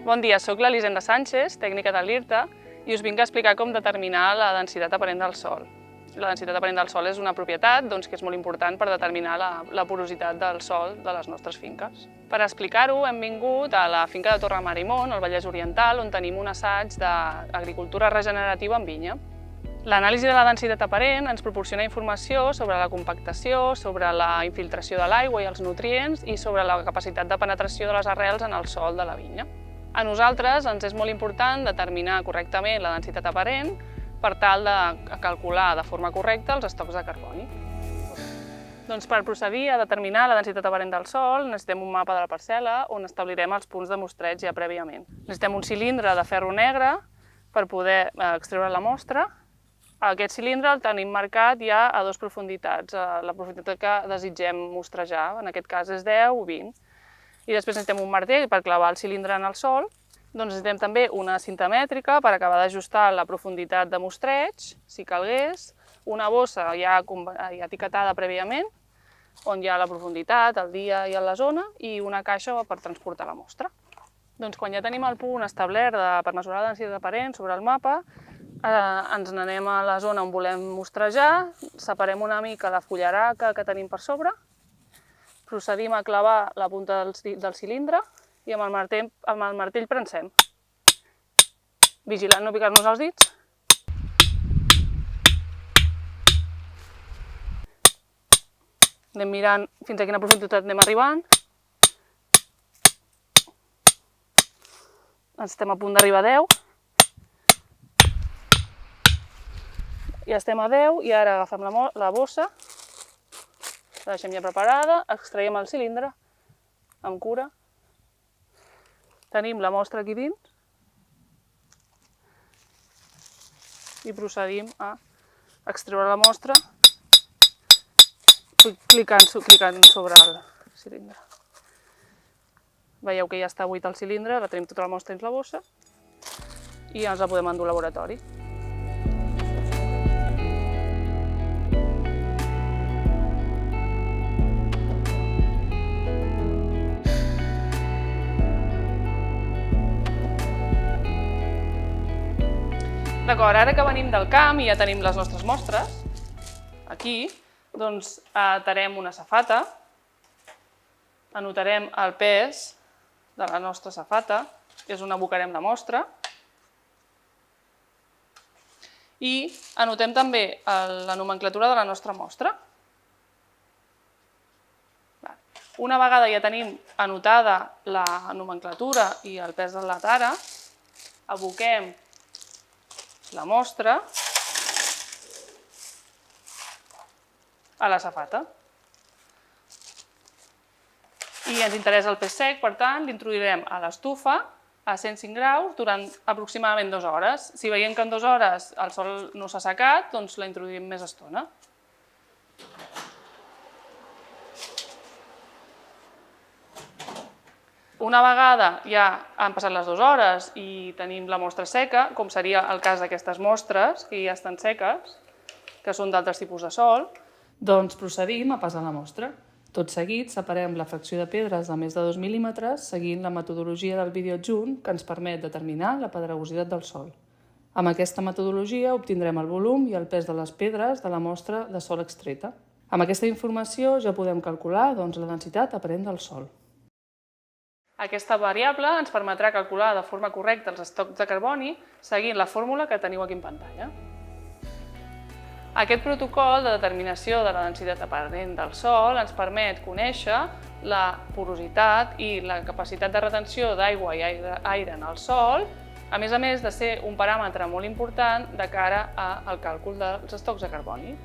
Bon dia, soc l'Elisenda Sánchez, tècnica de l'IRTA, i us vinc a explicar com determinar la densitat aparent del sòl. La densitat aparent del sòl és una propietat que és molt important per determinar la porositat del sòl de les nostres finques. Per explicar-ho hem vingut a la finca de Torre Marimón, al Vallès Oriental, on tenim un assaig d'agricultura regenerativa en vinya. L'anàlisi de la densitat aparent ens proporciona informació sobre la compactació, sobre la infiltració de l'aigua i els nutrients i sobre la capacitat de penetració de les arrels en el sòl de la vinya. A nosaltres ens és molt important determinar correctament la densitat aparent per tal de calcular de forma correcta els estocs de carboni. Per procedir a determinar la densitat aparent del sòl necessitem un mapa de la parcel·la on establirem els punts de mostreig ja prèviament. Necessitem un cilindre de ferro negre per poder extreure la mostra. Aquest cilindre el tenim marcat ja a dues profunditats, la profunditat que desitgem mostrejar, en aquest cas és 10 o 20. I després necessitem un martell per clavar el cilindre en el sòl. Necessitem també una cinta mètrica per acabar d'ajustar la profunditat de mostreig, si calgués, una bossa ja etiquetada prèviament, on hi ha la profunditat, el dia i la zona, i una caixa per transportar la mostra. Quan ja tenim el punt establert per mesurar la densitat aparent sobre el mapa, ens n'anem a la zona on volem mostrejar, separem una mica la fullaraca que tenim per sobre, procedim a clavar la punta del cilindre i amb el martell prensem, vigilant no picar-nos els dits. Anem mirant fins a quina profunditat anem arribant. Estem a punt d'arribar a 10. Ja estem a 10 i ara agafem la bossa, la deixem ja preparada, extraiem el cilindre amb cura. Tenim la mostra aquí dins i procedim a extreure la mostra clicant sobre el cilindre. Veieu que ja està buit el cilindre, la tenim tota la mostra dins la bossa i ja ens la podem endur al laboratori. D'acord, ara que venim del camp i ja tenim les nostres mostres, aquí, atarem una safata, anotarem el pes de la nostra safata, és on abocarem la mostra, i anotem també la nomenclatura de la nostra mostra. Una vegada ja tenim anotada la nomenclatura i el pes de la tara, aboquem la mostra a la safata. I ens interessa el pes sec, per tant, l'introduirem a l'estufa a 105 graus durant aproximadament 2 hores. Si veiem que en 2 hores el sòl no s'ha assecat, doncs la introduïm més estona. Una vegada ja han passat les 2 hores i tenim la mostra seca, com seria el cas d'aquestes mostres, que ja estan seques, que són d'altres tipus de sòl, doncs procedim a pesar la mostra. Tot seguit separem la fracció de pedres de més de 2 mil·límetres seguint la metodologia del vídeo adjunt que ens permet determinar la pedregositat del sòl. Amb aquesta metodologia obtindrem el volum i el pes de les pedres de la mostra de sòl extreta. Amb aquesta informació ja podem calcular la densitat aparent del sòl. Aquesta variable ens permetrà calcular de forma correcta els estocs de carboni seguint la fórmula que teniu aquí en pantalla. Aquest protocol de determinació de la densitat aparent del sòl ens permet conèixer la porositat i la capacitat de retenció d'aigua i aire en el sòl, a més de ser un paràmetre molt important de cara al càlcul dels estocs de carboni.